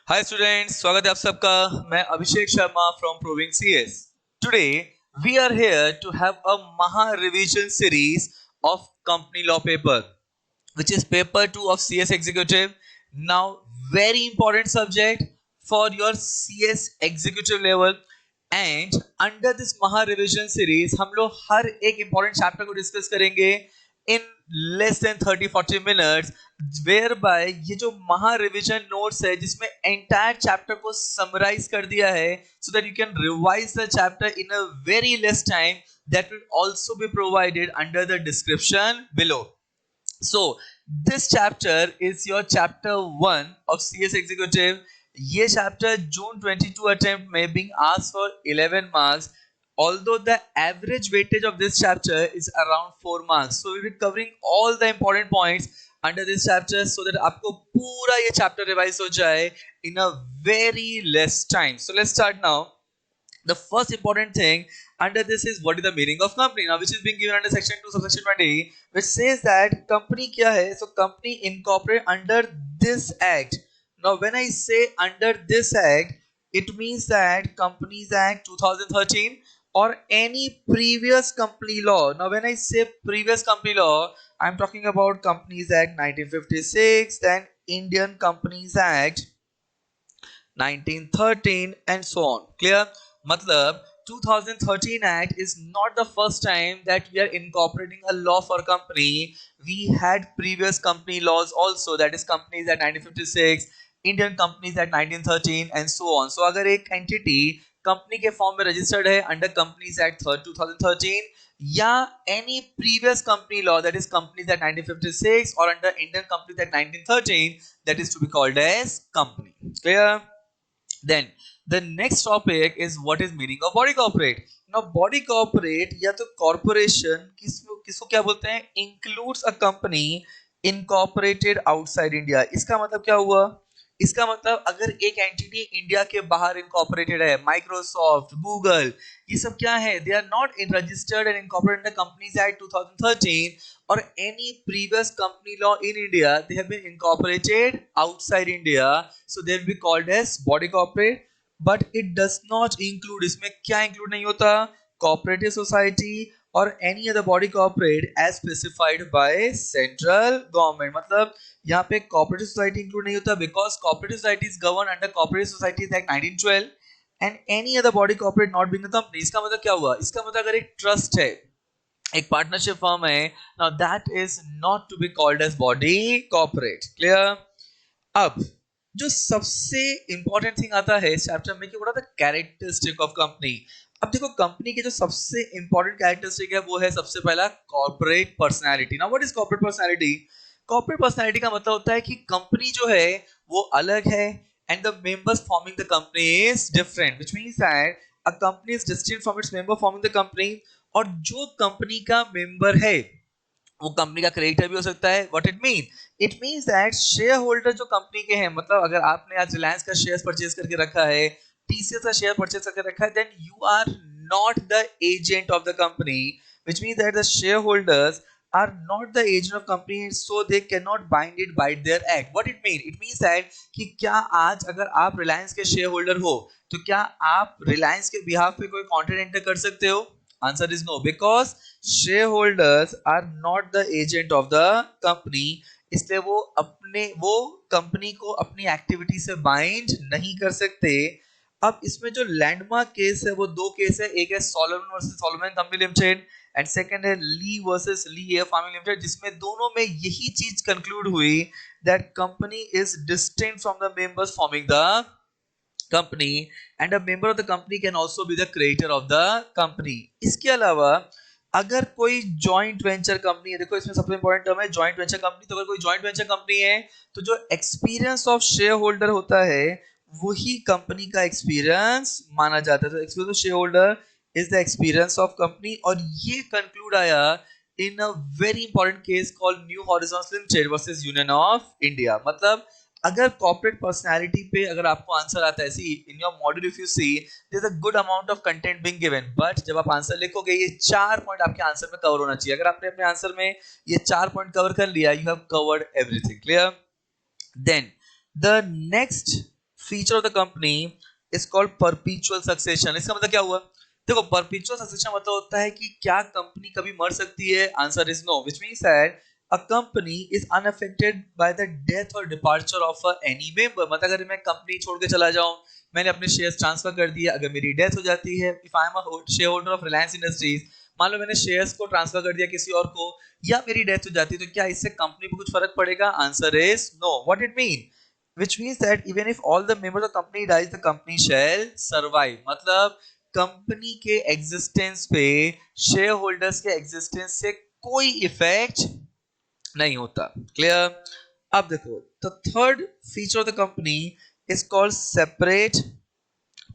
Hi students, स्वागत है आप सबका। मैं Abhishek Sharma from proving CS. Today we are here to have a महा revision series of company law paper which is paper 2 of CS executive. Now very important subject for your CS executive level, and under this maha revision series हम लोग हर एक important chapter को discuss करेंगे in less than 30-40 minutes, whereby ये जो महा revision notes है जिसमें entire chapter को summarize कर दिया है so that you can revise the chapter in a very less time, that will also be provided under the description below. So this chapter is your chapter 1 of CS executive. ये chapter June 22 attempt में being asked for 11 marks, although the average weightage of this chapter is around 4 marks. So we will be covering all the important points under this chapter so that आपको पूरा ये chapter revise हो जाए in a very less time. So let's start now. The first important thing under this is what is the meaning of company, now which is being given under section 2 subsection 20, which says that company kya hai. So company incorporate under this act. Now when I say under this act, it means that Companies Act 2013 or any previous company law. Now when I say previous company law, I'm talking about Companies Act 1956, then Indian Companies Act 1913 and so on. Clear? मतलब 2013 Act is not the first time that we are incorporating a law for company. We had previous company laws also, that is Companies Act 1956, Indian Companies Act 1913 and so on. So अगर एक entity company के form में registered है under companies act 2013 या any previous company law, that is companies act 1956 और under Indian companies act 1913, that is to be called as company. Clear? Then the next topic is what is meaning of body corporate. Now body corporate या तो corporation किसको क्या बोलते हैं, includes a company incorporated outside India. इसका मतलब क्या हुआ? इसका मतलब अगर एक एंटिटी इंडिया के बाहर इनकॉर्पोरेटेड है, माइक्रोसॉफ्ट, गूगल, ये सब क्या है, they are not in registered and incorporated in the companies act 2013 or any previous company law in India, they have been incorporated outside India, so they will be called as body corporate. But it does not include, इसमें क्या include नहीं होता, cooperative society or any other body corporate as specified by central government. मतलब यहाँ पे cooperative society include नहीं होता because cooperative society is governed under Cooperative Societies Act 1912 and any other body corporate not being a company. इसका मतलब क्या हुआ? इसका मतलब अगर एक ट्रस्ट है, एक पार्टनरशिप फर्म है, now that is not to be called as body corporate. Clear? अब जो सबसे इंपॉर्टेंट थिंग आता है इस चैप्टर में कि what are the characteristic of company. अब देखो कंपनी के जो सबसे इंपॉर्टेंट कैरेक्टरिस्टिक है वो है सबसे पहला corporate personality. Now what is corporate personality? Corporate personality का मतलब होता है कि कंपनी जो है वो अलग है and the members forming the company is different, which means that a company is distinct from its member forming the company. और जो कंपनी का मेंबर है वो कंपनी का क्रेडिटर भी हो सकता है. What it mean? It means that share holder जो कंपनी के हैं, मतलब अगर आपने आज रिलायंस का शेयर परचेज करके रखा है, टीसीएस का शेयर परचेज करके रखा है, then you are not the agent of the company, which means that the share holders are not the agent of company, so they cannot bind it by their act. What it mean? It means that कि क्या आज अगर आप रिलायंस के share holder हो तो क्या आप रिलायंस के बिहाफ पे कोई कॉन्ट्रैक्ट एंटर कर सकते हो? Answer is no, because shareholders are not the agent of the company. इसलिए वो कंपनी को अपनी एक्टिविटी से बाइंड नहीं कर सकते. अब इसमें जो लैंडमार्क केस है वो दो केस है, एक है Solomon versus Solomon company limited and second है ली वर्सेस ली एयर फार्मिंग लिमिटेड, जिसमें दोनों में यही चीज कंक्लूड हुई that company is distinct from the members forming the company and a member of the company can also be the creator of the company. इसके अलावा अगर कोई जॉइंट वेंचर कंपनी है, देखो इसमें सबसे इंपॉर्टेंट टर्म है जॉइंट वेंचर कंपनी. तो अगर कोई जॉइंट वेंचर कंपनी है तो जो एक्सपीरियंस ऑफ शेयर होल्डर होता है वही कंपनी का एक्सपीरियंस माना जाता है. तो experience of share holder is the experience of company. और ये कंक्लूड आया in a very important case called New Horizons Limited versus Union of India. मतलब अगर कॉर्पोरेट पर्सनालिटी पे अगर आपको आंसर आता है, see in your module if you see there is a good amount of content being given, but जब आप answer लिखोगे ये 4 पॉइंट आपके आंसर में कवर होना चाहिए. अगर आपने अपने आंसर में ये 4 पॉइंट कवर कर लिया, you have covered everything. Clear? Then the next feature of the company is called perpetual succession. इसका मतलब क्या हुआ? देखो, perpetual succession मतलब होता है कि क्या कंपनी कभी मर सकती है? Answer is no, which means that a company is unaffected by the death or departure of any member. मतलब अगर मैं कंपनी छोड़ के चला जाऊं, मैंने अपने शेयर्स ट्रांसफर कर दिए, अगर मेरी डेथ हो जाती है, if I am a share holder of Reliance industries, मान लो मैंने शेयर्स को ट्रांसफर कर दिया किसी और को, या मेरी डेथ हो जाती है, तो क्या इससे कंपनी पे कुछ फर्क पड़ेगा? Answer is no. What it mean? which means that even if all the members of the company dies, the company shall survive. मतलब कंपनी के एग्जिस्टेंस पे शेयर होल्डर्स के एग्जिस्टेंस से कोई इफेक्ट नहीं होता. क्लियर? अब देखो, the third feature of the company is called separate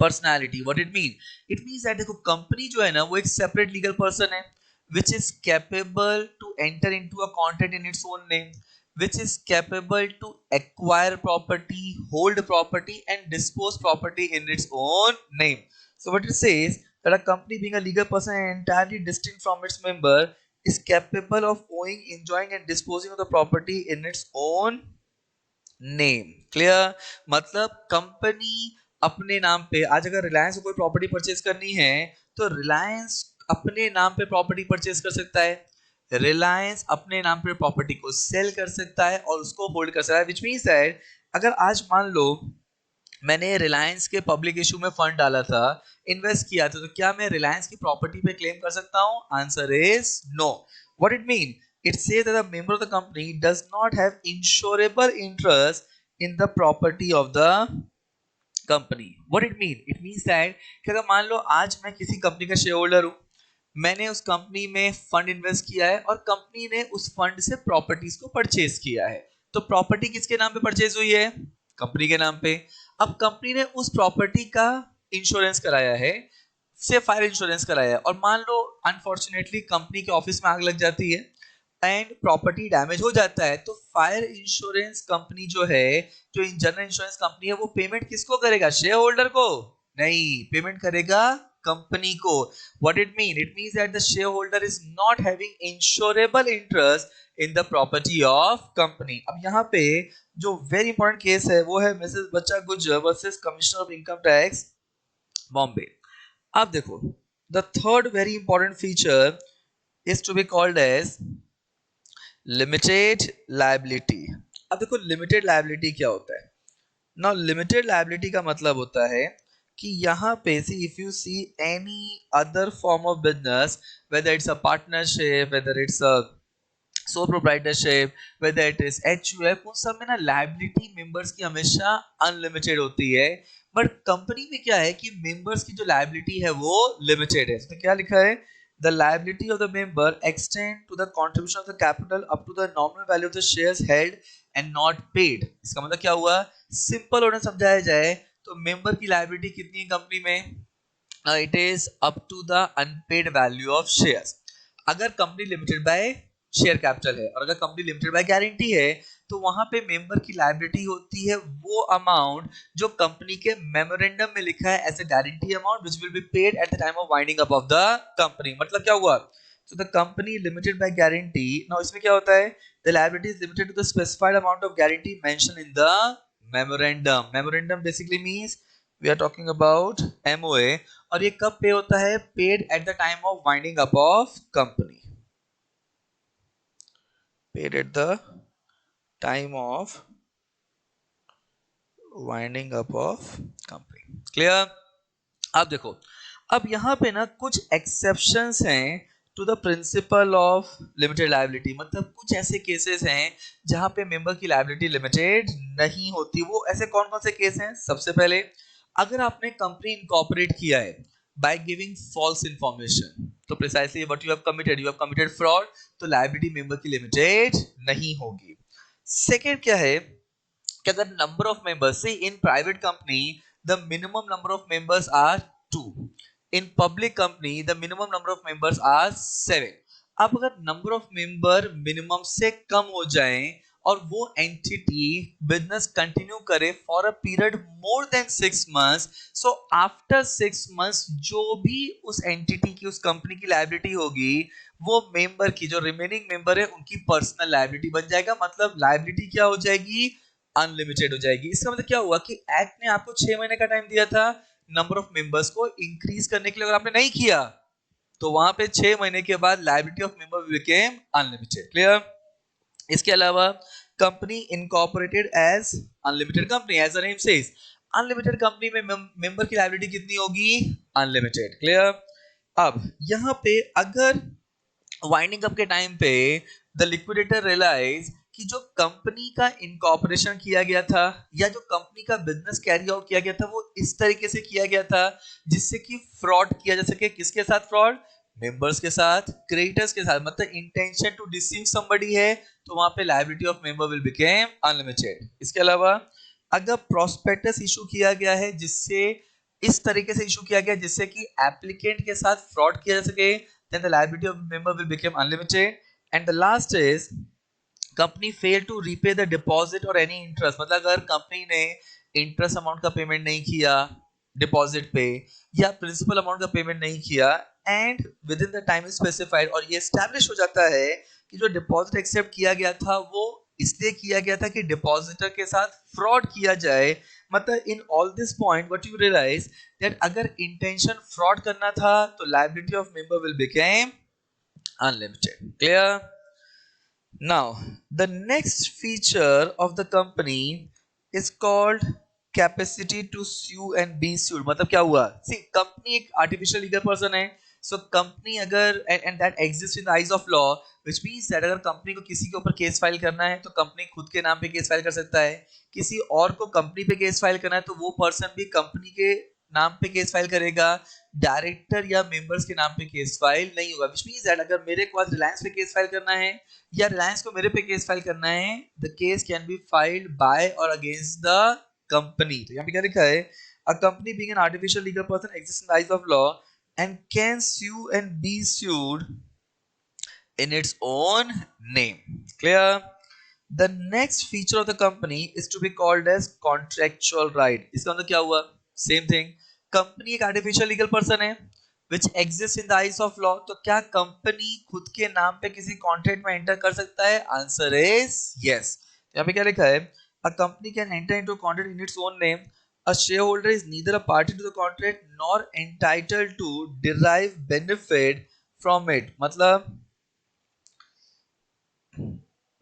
personality. What it mean? It means that देखो, कंपनी जो है ना, वो एक सेपरेट लीगल पर्सन है which is capable to enter into a contract in its own name, which is capable to acquire property, hold property and dispose property in its own name. So what it says, that a company being a legal person and entirely distinct from its member is capable of owning, enjoying and disposing of the property in its own name. Clear? मतलब company अपने नाम पे, आज अगर रिलायंस को कोई property purchase करनी है, तो रिलायंस अपने नाम पे प्रॉपर्टी परचेज कर सकता है, रिलायंस अपने नाम पे प्रॉपर्टी को सेल कर सकता है और उसको होल्ड कर सकता है. विच मीन्स दैट अगर आज मान लो मैंने रिलायंस के पब्लिक इशू में फंड डाला था, इन्वेस्ट किया था, तो क्या मैं रिलायंस की प्रॉपर्टी पे क्लेम कर सकता हूं? Answer is no. What it mean? It says that a member of the company does not have insurable interest in the property of the company. What it mean? It means that कि अगर मान लो आज मैं किसी company का share holder हूं, मैंने उस कंपनी में फंड इन्वेस्ट किया है और कंपनी ने उस फंड से प्रॉपर्टीज को परचेज किया है, तो प्रॉपर्टी किसके नाम पे परचेज हुई है? कंपनी के नाम पे. अब कंपनी ने उस प्रॉपर्टी का इंश्योरेंस कराया है, से फायर इंश्योरेंस कराया है, और मान लो अनफॉर्चुनेटली कंपनी के ऑफिस में आग लग जाती है एंड प्रॉपर्टी डैमेज हो जाता है, तो फायर इंश्योरेंस कंपनी जो है, जो जनरल इंश्योरेंस कंपनी है, वो पेमेंट किसको करेगा? शेयर होल्डर को नहीं, पेमेंट करेगा कंपनी को. What it mean? It means that the share holder is not having insurable interest in the property of company. अब यहाँ पे जो वेरी इंपॉर्टेंट केस है वो है Mrs Bachcha Gujjar versus commissioner of income tax Bombay. अब देखो, the third very important feature is to be called as limited liability. अब देखो, लिमिटेड लायबिलिटी क्या होता है? नाउ लिमिटेड लायबिलिटी का मतलब होता है कि यहाँ पे see, if you see any other form of business, whether it's a partnership, whether it's a sole proprietorship, whether it is HUF, उन सब में ना लायबिलिटी मेंबर्स की हमेशा अनलिमिटेड होती है. बट कंपनी में क्या है कि मेंबर्स की जो लायबिलिटी है वो लिमिटेड है. तो क्या लिखा है? The liability of the member extend to the contribution of the capital up to the nominal value of the shares held and not paid. इसका मतलब क्या हुआ? सिंपल होना समझाया जाए तो मेंबर की लायबिलिटी कितनी है कंपनी में? It is up to the unpaid value of shares. अगर company limited by share capital है और अगर कंपनी लिमिटेड बाय गारंटी है, तो वहां पे मेंबर की लायबिलिटी होती है वो अमाउंट जो कंपनी के मेमोरेंडम में लिखा है as a guarantee amount which will be paid at the time of winding up of the company. मतलब क्या हुआ? So the company limited by guarantee. Now इसमें क्या होता है? The liability is limited to the specified amount of guarantee mentioned in the memorandum. Memorandum basically means we are talking about MOA. और ये कब पे होता है? Paid at the time of winding up of company. Paid at the time of winding up of company. Clear? अब देखो, अब यहाँ पे ना कुछ एक्सेप्शंस हैं to the principle of limited liability. मतलब कुछ ऐसे केसेस हैं जहां पे मेंबर की लायबिलिटी लिमिटेड नहीं होती. वो ऐसे कौन कौन से केस हैं? सबसे पहले, अगर आपने कंपनी इनकॉर्पोरेट किया है बाय गिविंग फॉल्स इंफॉर्मेशन, तो precisely what you have committed fraud, तो लायबिलिटी मेंबर की लिमिटेड नहीं होगी. सेकेंड क्या है कि अगर number of members, say in private company the minimum number of members are 2, in public company the minimum number of members are 7. अब अगर नंबर ऑफ मेंबर मिनिमम से कम हो जाएं और वो एंटिटी बिजनेस कंटिन्यू करे for a period more than 6 months, so after 6 months जो भी उस एंटिटी की, उस कंपनी की लायबिलिटी होगी, वो मेंबर की, जो रिमेनिंग मेंबर है, उनकी पर्सनल लायबिलिटी बन जाएगा. मतलब लायबिलिटी क्या हो जाएगी? अनलिमिटेड हो जाएगी। इसका मतलब क्या हुआ कि एक्ट ने आपको 6 महीने का टाइम दिया था नंबर ऑफ मेंबर्स को इंक्रीज करने के लिए, अगर आपने नहीं किया तो वहां पे 6 महीने के बाद liability of member became unlimited. Clear? इसके अलावा company incorporated as unlimited company, as the name says unlimited company में मेंबर की लायबिलिटी कितनी होगी? अनलिमिटेड। क्लियर? अब यहां पे अगर वाइंडिंग अप के टाइम पे द लिक्विडेटर रियलाइज कि जो कंपनी का इनकॉर्पोरेशन किया गया था या जो कंपनी का बिजनेस कैरी आउट किया गया था वो इस तरीके से किया गया था जिससे कि फ्रॉड किया जा सके। किसके साथ फ्रॉड? मेंबर्स के साथ, क्रेडिटर्स के साथ, मतलब इंटेंशन टू डिसीव समबडी है तो वहां पे liability of member will became unlimited. इसके अलावा अगर प्रोस्पेक्टस इशू किया गया है जिससे इस तरीके से इशू किया गया जिससे कि एप्लीकेंट के साथ फ्रॉड किया जा सके, then the liability of member will become unlimited. And the last is company fail to repay the deposit or any interest, मतलब अगर कंपनी ने इंटरेस्ट अमाउंट का पेमेंट नहीं किया डिपॉजिट पे या प्रिंसिपल अमाउंट का पेमेंट नहीं किया and with in the time specified और ये एस्टैब्लिश हो जाता है कि जो डिपॉजिट एक्सेप्ट किया गया था वो इसलिए किया गया था कि डिपॉजिटर के साथ फ्रॉड किया जाए, मतलब in all this point what you realize that अगर इंटेंशन फ्रॉड करना था तो liability of member will become unlimited. Clear? Now, the next feature of the company is called capacity to sue and be sued. मतलब क्या हुआ? See, company एक artificial legal person है. So company अगर and that exists in the eyes of law, which means that अगर company को किसी के ऊपर केस फाइल करना है तो company खुद के नाम पे केस फाइल कर सकता है. किसी और को company पे केस फाइल करना है तो वो person भी company के नाम पे केस फाइल करेगा, डायरेक्टर या मेंबर्स के नाम पे केस फाइल नहीं होगा। विच मींस दैट अगर मेरे को आज रिलायंस पे केस फाइल करना है या रिलायंस को मेरे पे केस फाइल करना है, the case can be filed by और अगेंस्ट द कंपनी। तो यहाँ पे क्या लिखा है? A company being an artificial legal person exist in the eyes of law and can sue and be sued in its own name. Clear? The next feature of the company is to be called as contractual right. इसका मतलब क्या हुआ? Same thing. Company एक artificial legal person है which exists in the eyes of law. तो क्या company खुद के नाम पे किसी कॉन्ट्रैक्ट में एंटर कर सकता है? Answer is yes. यहाँ पे क्या लिखा है? A company can enter into a contract in its own name. A shareholder is neither a party to the contract nor entitled to derive benefit from it. मतलब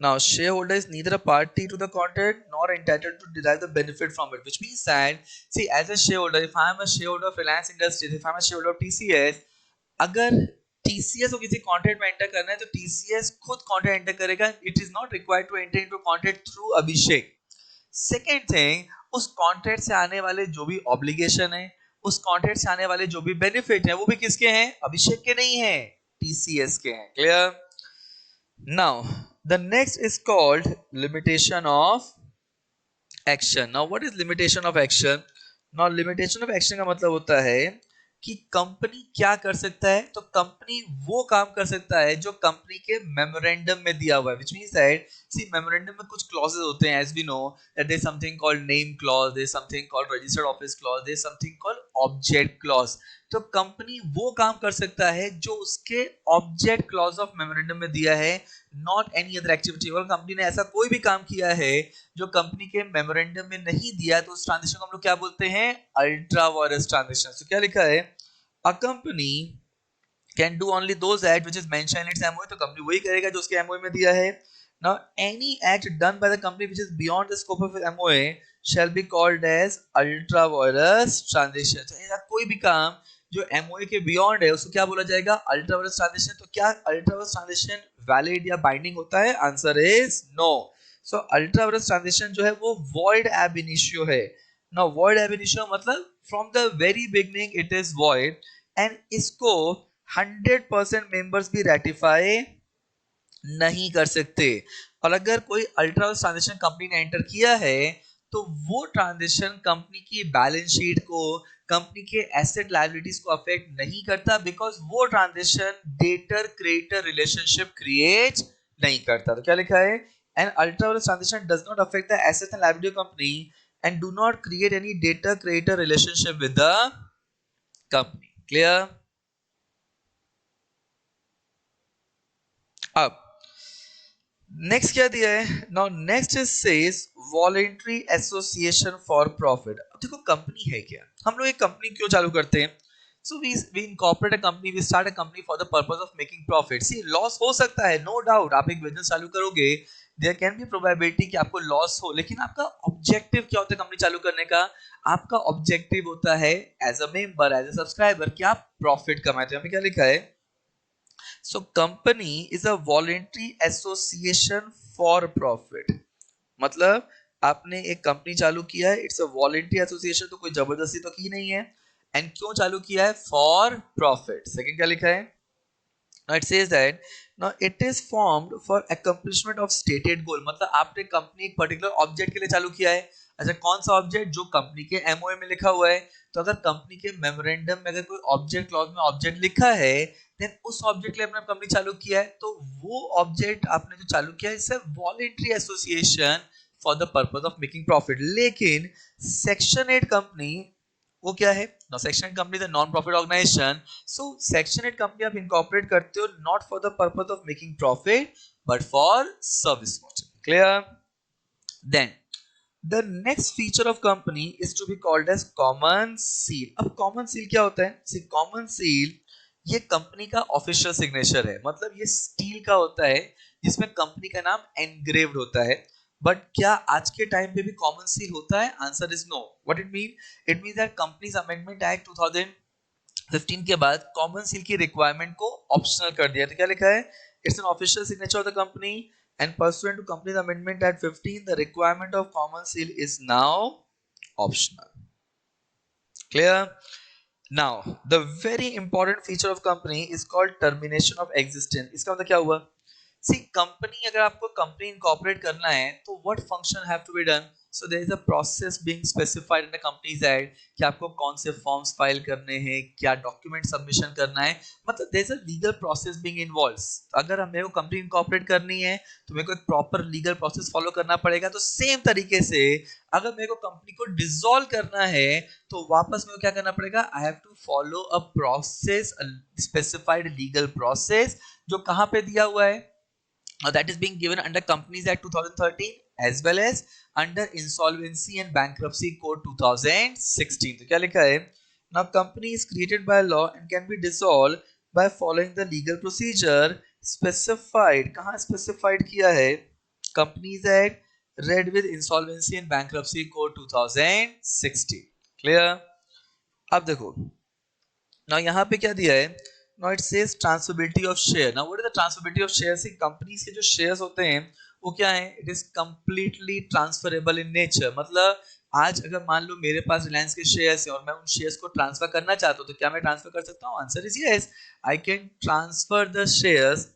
now, shareholder is neither a party to the contract nor entitled to derive the benefit from it, which means that, see, as a shareholder, if I am a shareholder of Reliance Industries, if I am a shareholder of TCS, अगर TCS को किसी contract में enter करना है तो TCS खुद contract enter करेगा. It is not required to enter into contract through Abhishek. Second thing, उस कॉन्ट्रैक्ट से आने वाले जो भी ऑब्लिगेशन है, उस कॉन्ट्रैक्ट से आने वाले जो भी बेनिफिट है, वो भी किसके हैं? अभिषेक के नहीं है, TCS के हैं. Clear? Now, the next is called limitation of action. Now, what is limitation of action? Now, limitation of action का मतलब होता है कि कंपनी क्या कर सकता है. तो कंपनी वो काम कर सकता है जो कंपनी के मेमोरेंडम में दिया हुआ है. Which means that, see, memorandum में कुछ क्लॉजेस होते हैं, as we know that there is something called name clause, there is something called registered office clause, there is something called object clause. तो कंपनी वो काम कर सकता है जो उसके ऑब्जेक्ट क्लॉज ऑफ मेमोरेंडम में दिया है, नॉट एनी अदर एक्टिविटी. और कंपनी ने ऐसा कोई भी काम किया है जो कंपनी के मेमोरेंडम में नहीं दिया तो उस ट्रांजैक्शन को हम लोग क्या बोलते हैं? Ultra vires transaction. तो क्या लिखा है? A company can do only those act which is mentioned in its MOA. तो कंपनी वही करेगा जो उसके एमओए में दिया है. Now any act done by the company which is beyond the scope of MOA shall be called as ultra virus transaction. तो ऐसा कोई भी काम जो एमओए के बियॉन्ड है उसको क्या बोला जाएगा? Ultra vires transaction. तो क्या अल्ट्रा वायरस ट्रांजैक्शन वैलिड या बाइंडिंग होता है? Answer is no. So ultra vires transaction जो है वो void ab initio है. नाउ void ab initio मतलब from the very beginning it is void and इसको 100% मेंबर्स भी रेटिफाई नहीं कर सकते. और अगर कोई अल्ट्रा वायरस ट्रांजैक्शन कंपनी ने एंटर किया है तो वो ट्रांजैक्शन कंपनी की बैलेंस शीट को, कंपनी के एसेट लायबिलिटीज को अफेक्ट नहीं करता, बिकॉज वो transaction debtor creditor relationship create नहीं करता. तो क्या लिखा है? An ultra vires transaction does not affect the asset and liability of company and do not create any debtor creditor relationship with the company. Clear? अब next क्या दिया है, now next is says voluntary association for profit. अब देखो company है क्या, हम लोग एक कंपनी क्यों चालू करते हैं, so we incorporate a company, we start a company for the purpose of making profit. See loss हो सकता है, नो डाउट, आप एक बिजनेस चालू करोगे, देयर कैन बी प्रोबेबिलिटी कि आपको लॉस हो, लेकिन आपका ऑब्जेक्टिव क्या होता है कंपनी चालू करने का, आपका ऑब्जेक्टिव होता है as a member, as a subscriber, कि आप प्रॉफिट कमाते हैं। यहाँ पे क्या लिखा है, so company is a voluntary association for profit। मतलब आपने एक कंपनी चालू किया है, इट्स अ वॉलेंटरी एसोसिएशन, तो कोई जबरदस्ती तो की नहीं है। एंड क्यों चालू किया है, फॉर प्रॉफिट। सेकंड क्या लिखा है, now it says that now it is formed for accomplishment of stated goal। मतलब आपने कंपनी एक पर्टिकुलर ऑब्जेक्ट के लिए चालू किया है। अच्छा कौन सा ऑब्जेक्ट, जो कंपनी के एमओए में लिखा हुआ है। तो अगर कंपनी के मेमोरेंडम में अगर कोई ऑब्जेक्ट क्लॉज में ऑब्जेक्ट लिखा है, देन उस ऑब्जेक्ट के लिए आपने कंपनी चालू किया है, तो वो ऑब्जेक्ट आपने जो चालू किया है it's a voluntary association for the purpose of making profit. लेकिन सेक्शन 8 कंपनी वो क्या है, no section 8 company is a non profit organisation. So section 8 company आप इनकॉर्पोरेट करते हो not for the purpose of making profit but for service motive. Clear? Then the next feature of company is to be called as common seal. अब common seal क्या होता है, सी common seal ये company का official signature है, मतलब ये steel का होता है जिसमें कंपनी का नाम एनग्रेव्ड होता है। बट क्या आज के टाइम पे भी कॉमन सील होता है, answer is no. What it mean, it mean that companies amendment act 2015 के बाद कॉमन सील की रिक्वायरमेंट को ऑप्शनल कर दिया। तो क्या लिखा है, it's an official signature of the company and pursuant to company's amendment at 15 the requirement of common seal is now optional। Clear? Now the very important feature of company is called termination of existence। इसका मतलब क्या हुआ, सी company, अगर आपको company incorporate करना है तो what function have to be done, so there is a process being specified in the companies act कि आपको कौन से फॉर्म्स फाइल करने हैं, क्या डॉक्यूमेंट सबमिशन करना है, मतलब there is a legal process being involved. अगर मेरे को कंपनी इनकॉर्पोरेट करनी है तो मेरे को एक प्रॉपर लीगल प्रोसेस फॉलो करना पड़ेगा। तो सेम तरीके से अगर मेरे को कंपनी को डिसॉल्व करना है तो वापस मेरे को क्या करना पड़ेगा, I have to follow a process, specified legal process, जो कहां पे दिया हुआ है, that is being given under Companies Act 2013 as well as under Insolvency and Bankruptcy Code 2016। तो क्या लिखा है, now company is created by law and can be dissolved by following the legal procedure specified। कहाँ specified किया है, Companies Act read with Insolvency and Bankruptcy Code 2016। Clear? अब देखो, now यहाँ पे क्या दिया है, now it says transferability of share। now what is the transferability of shares, companies के जो शेयर्स होते हैं वो क्या है, it is completely transferable in nature। मतलब आज अगर मान लो मेरे पास रिलायंस के शेयर्स हैं और मैं उन शेयर्स को ट्रांसफर करना चाहता हूँ तो क्या मैं ट्रांसफर कर सकता हूँ, answer is yes, I can transfer the shares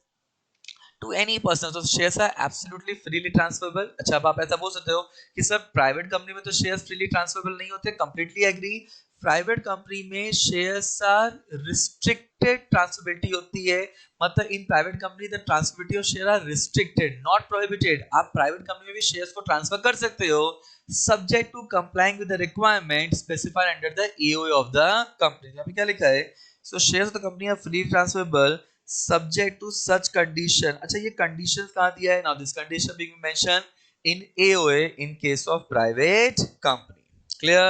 to any person. तो shares are absolutely freely transferable. अच्छा अब आप ऐसा बोल सकते हो कि सर प्राइवेट कंपनी में तो शेयर्स फ्रीली ट्रांसफरेबल नहीं होते, कंप्लीटली एग्री। प्राइवेट कंपनी में शेयर्स आर रिस्ट्रिक्टेड ट्रांसफरेबिलिटी होती है, मतलब in private company the transferability of share are restricted not prohibited. आप प्राइवेट कंपनी में भी शेयर्स को ट्रांसफर कर सकते हो subject to complying with the requirement specified under the AOA of the company. यहाँ पे क्या लिखा है, so shares of the company are freely transferable subject to such condition। अच्छा ये conditions कहाँ दिया है, now this condition being mentioned in AOA in case of private company। Clear?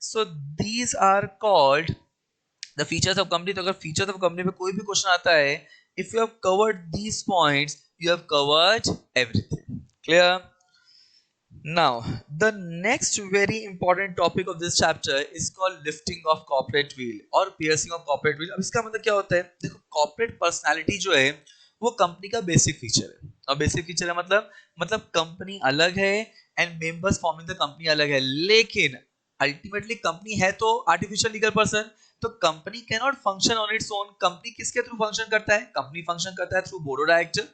So these are called the features of company। तो अगर features of company में कोई भी क्वेश्चन आता है, if you have covered these points you have covered everything। Clear? Now, the next very important topic of this chapter is called lifting of corporate wheel और piercing of corporate wheel। अब इसका मतलब क्या होता है, देखो corporate personality जो है वो कंपनी का बेसिक फीचर है। और बेसिक फीचर है मतलब कंपनी अलग है and members forming the company अलग है, लेकिन अल्टीमेटली कंपनी है तो आर्टिफिशियल लीगल पर्सन। तो company can not function on its own. Company किसके थ्रू फंक्शन करता है, कंपनी फंक्शन करता है through board of director.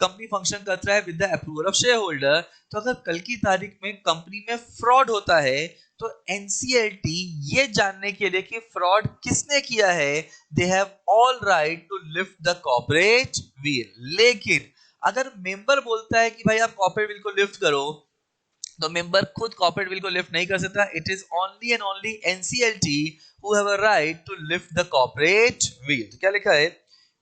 Company function करता है with the approval of share holder. तो अगर कल की तारीख में कंपनी में फ्रॉड होता है तो एनसीएलटी ये जानने के लिए कि फ्रॉड किसने किया है, they have all right to lift the corporate veil. लेकिन अगर मेंबर बोलता है कि भाई आप कॉर्पोरेट व्हील को लिफ्ट करो, तो मेंबर खुद कॉर्पोरेट व्हील को लिफ्ट नहीं कर सकता। It is only and only NCLT who have a right to lift the corporate veil. तो क्या लिखा है,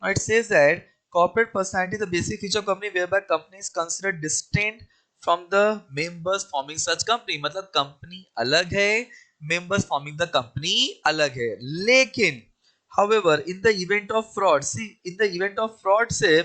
it says that corporate personality the basic feature of company whereby company is considered distinct from the members forming such company. मतलब company अलग है, members forming the company अलग है, लेकिन however in the event of fraud, see in the event of fraud से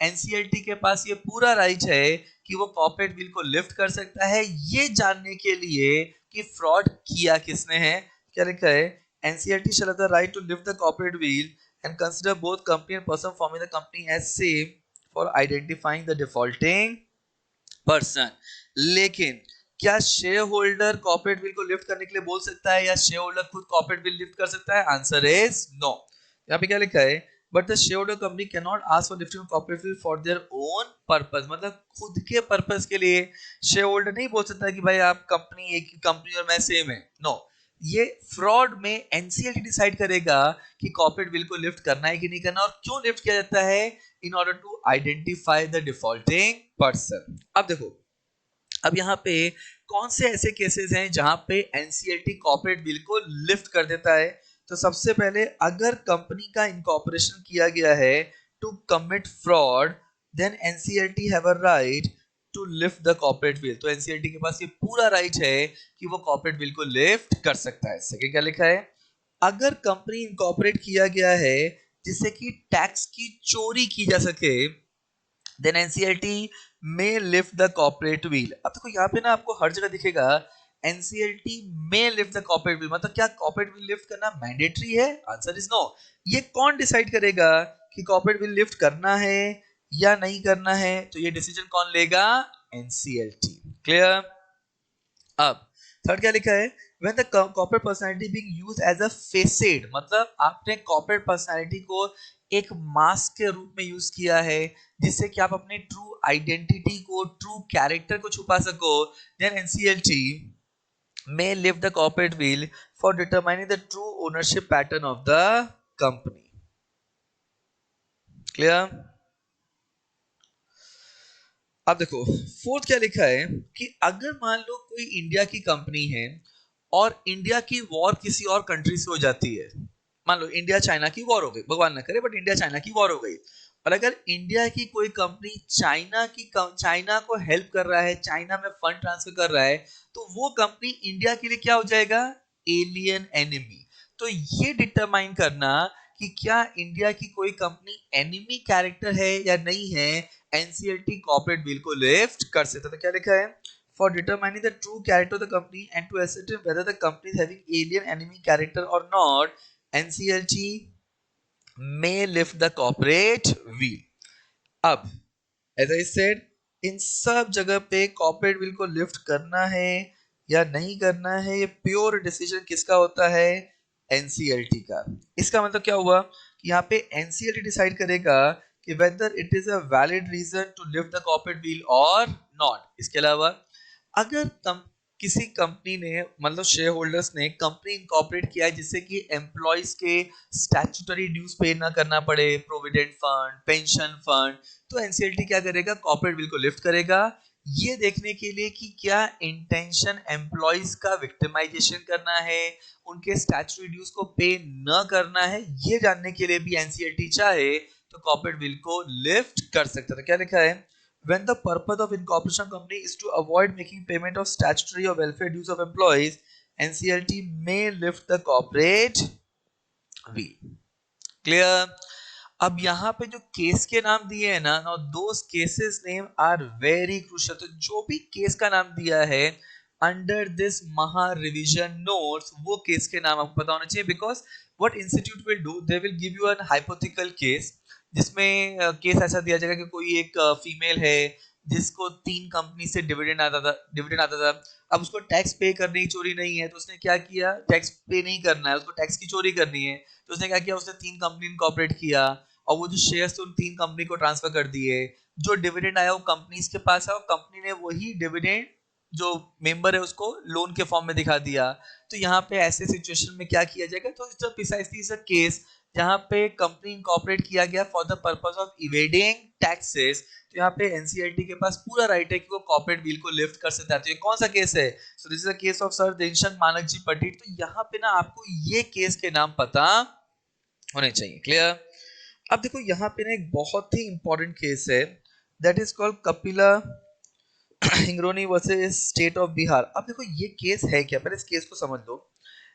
NCLT के पास ये पूरा राइट है कि वो कॉर्पोरेट बिल को लिफ्ट कर सकता है, ये जानने के लिए कि फ्रॉड किया किसने है। क्या लिखा है, NCLT shall have the right to lift the corporate wheel and consider both company and person forming the company as same for identifying the defaulting person। लेकिन क्या शेयर होल्डर कॉर्पोरेट बिल को lift करने के लिए बोल सकता है या शेयर होल्डर खुद कॉर्पोरेट बिल लिफ्ट कर सकता है? Answer is no. यहाँ पे क्या लिखा है, but the shareholder company cannot ask for lifting corporate veil for their own purpose. मतलब खुद के पर्पस के लिए शेयर होल्डर नहीं बोल सकता कि भाई आप कंपनी एक ही कंपनी और मैं सेम है, नो। ये फ्रॉड में एनसीएलटी डिसाइड करेगा कि कॉर्पोरेट बिल को लिफ्ट करना है कि नहीं करना, और क्यों लिफ्ट किया जाता है, in order to identify the defaulting person. अब देखो, अब यहाँ पे कौन से ऐसे केसेस हैं जहां पे एनसीएलटी कॉर्पोरेट बिल को लिफ्ट कर देता है। तो सबसे पहले अगर कंपनी का इनकॉर्पोरेशन किया गया है to commit fraud, then NCLT have a right to lift the corporate veil. तो एनसीएलटी के पास ये पूरा राइट है कि वो कॉर्पोरेट बिल को लिफ्ट कर सकता है। सेकंड क्या लिखा है, अगर कंपनी इनकॉर्पोरेट किया गया है जिससे कि टैक्स की चोरी की जा सके, देन एनसीएलटी में लिफ्ट द कॉर्पोरेट व्हील। अब देखो यहाँ पे ना आपको हर जगह दिखेगा एनसीएलटी में लिफ्ट द कॉर्पोरेट व्हील, मतलब क्या कॉर्पोरेट व्हील लिफ्ट करना मैंडेटरी है? Answer is no. ये कौन डिसाइड करेगा कि कॉर्पोरेट व्हील लिफ्ट करना है या नहीं करना है? तो ये डिसीजन कौन लेगा? एनसीएलटी। क्लियर? अब थर्ड क्या लिखा है, when the corporate personality being used as a facade, मतलब आपने corporate personality को एक मास्क के रूप में यूज किया है जिससे कि आप अपने ट्रू आइडेंटिटी को, ट्रू कैरेक्टर को छुपा सको, then NCLT may lift the corporate wheel for determining the true ownership pattern of the company। Clear? अब देखो फोर्थ क्या लिखा है कि अगर मान लो कोई इंडिया की कंपनी है और इंडिया की वॉर किसी और कंट्री से हो जाती है, मान लो इंडिया चाइना की वॉर हो गई, भगवान ना करे बट इंडिया चाइना की वॉर हो गई, और अगर इंडिया की कोई कंपनी चाइना को हेल्प कर रहा है, चाइना में फंड ट्रांसफर कर रहा है, तो वो कंपनी इंडिया के लिए क्या हो जाएगा? Alien enemy. तो ये डिटरमाइन करना कि क्या इंडिया की कोई कंपनी एनिमी कैरेक्टर है या नहीं है, एनसीएलटी कॉर्पोरेट बिल को लिफ्ट कर सकता है। तो क्या लिखा है, for determining the true character of the company and to ascertain whether the company is having alien enemy character or not, NCLT may lift the corporate wheel। अब as I said, इन सब जगह पे कॉर्पोरेट बिल को lift करना है या नहीं करना है, ये प्योर डिसीजन किसका होता है? एनसीएलटी का। इसका मतलब क्या हुआ कि यहाँ पे एनसीएलटी डिसाइड करेगा कि whether it is a valid reason to lift the corporate veil और नॉट। इसके अलावा अगर किसी कंपनी ने, मतलब शेयर होल्डर्स ने कंपनी इनकॉर्पोरेट किया है जिससे कि एम्प्लॉयज के स्टैट्यूटरी ड्यूज पे ना करना पड़े, प्रोविडेंट फंड, पेंशन फंड, तो एनसीएलटी क्या करेगा? कॉर्पोरेट बिल को लिफ्ट करेगा, ये देखने के लिए कि क्या इंटेंशन एम्प्लॉयज का विक्टिमाइजेशन करना है, उनके स्टैट्यूटरी ड्यूज को पे न करना है, ये जानने के लिए भी एनसीएलटी चाहे तो कॉर्पोरेट बिल को लिफ्ट कर सकता है। क्या लिखा है, when the purpose of incorporation company is to avoid making payment of statutory or welfare dues of employees, NCLT may lift the corporate wheel। Clear? अब यहाँ पे जो केस के नाम दिए हैं ना, now those cases name are very crucial। तो जो भी केस का नाम दिया है अंडर दिस महा रिवीजन नोट्स, वो केस के नाम आपको पता होना चाहिए, because what institute will do, they will give you an hypothetical case जिसमें केस ऐसा दिया जाएगा कि कोई एक फीमेल है जिसको 3 कंपनी से डिविडेंड आता था, अब उसको टैक्स पे करने की चोरी नहीं है, तो उसने क्या किया, टैक्स पे नहीं करना है उसको, टैक्स की चोरी करनी है, तो उसने क्या किया, उसने 3 कंपनी इनकॉर्पोरेट किया और वो जो शेयर्स थे उन 3 कंपनी को ट्रांसफर कर दिए, जो डिविडेंड आया वो कंपनीज के पास है और कंपनी ने वही डिविडेंड जो मेंबर है उसको लोन के फॉर्म में दिखा दिया। तो यहाँ पे ऐसे सिचुएशन में क्या किया जाएगा, तो it's precisely is a case जहाँ पे कंपनी इनकॉर्पोरेट किया गया for the purpose of evading taxes, तो यहाँ पे एनसीएलटी के पास पूरा राइट है कि वो कॉर्पोरेट बिल को लिफ्ट कर सकता है। तो ये कौन सा केस है? So this is a case of sir Deshchand Manak ji Patel. तो यहाँ पे ना आपको ये केस के नाम पता होने चाहिए। क्लियर? अब देखो यहाँ पे ना एक बहुत ही इंपॉर्टेंट केस है, that is called Kapila Hingorani versus state of Bihar. अब देखो ये केस है क्या, पहले इस केस को समझ लो।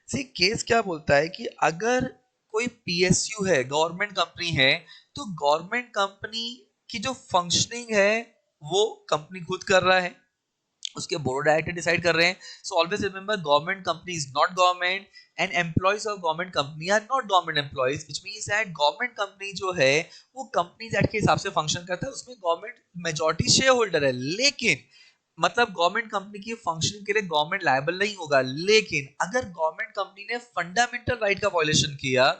सी केस क्या बोलता है कि अगर कोई पीएसयू है, गवर्नमेंट कंपनी है, तो गवर्नमेंट कंपनी की जो फंक्शनिंग है वो कंपनी खुद कर रहा है, उसके बोर्ड डायरेक्टर डिसाइड कर रहे हैं। So always remember, government company is not government and employees of government company are not government employees, which means that government company जो है वो कंपनीज एक्ट के हिसाब से फंक्शन करता है, उसमें गवर्नमेंट मेजॉरिटी शेयर होल्डर है। लेकिन मतलब गवर्नमेंट कंपनी की फंक्शनिंग के लिए गवर्नमेंट लायबल नहीं होगा, लेकिन अगर गवर्नमेंट कंपनी ने फंडामेंटल राइट का वायलेशन किया,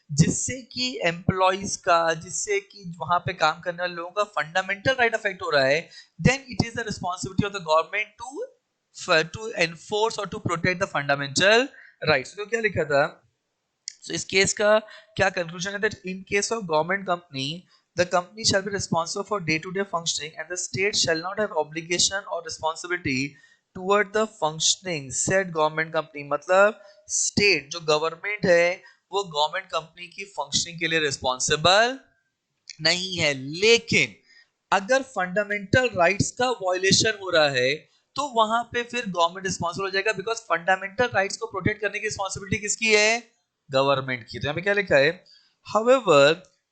जिससे कि एम्प्लॉइज का, जिससे कि वहां पे काम करने वाले लोगों का फंडामेंटल राइट अफेक्ट हो रहा है, then it is the responsibility of the government to enforce or to protect the fundamental rights। तो क्या लिखा था, so इस केस का क्या कंक्लूजन है, that in case of government company, the company shall be responsible for day to day functioning and the state shall not have obligation or responsibility toward the functioning said government company। मतलब state जो government है वो government company की functioning के लिए responsible नहीं है, लेकिन अगर फंडामेंटल राइट्स का वायलेशन हो रहा है तो वहां पे फिर गवर्नमेंट रिस्पॉन्सिबल हो जाएगा, बिकॉज फंडामेंटल राइट्स को प्रोटेक्ट करने की रिस्पॉन्सिबिलिटी किसकी है, गवर्नमेंट की। तो यहाँ पे क्या लिखा है, however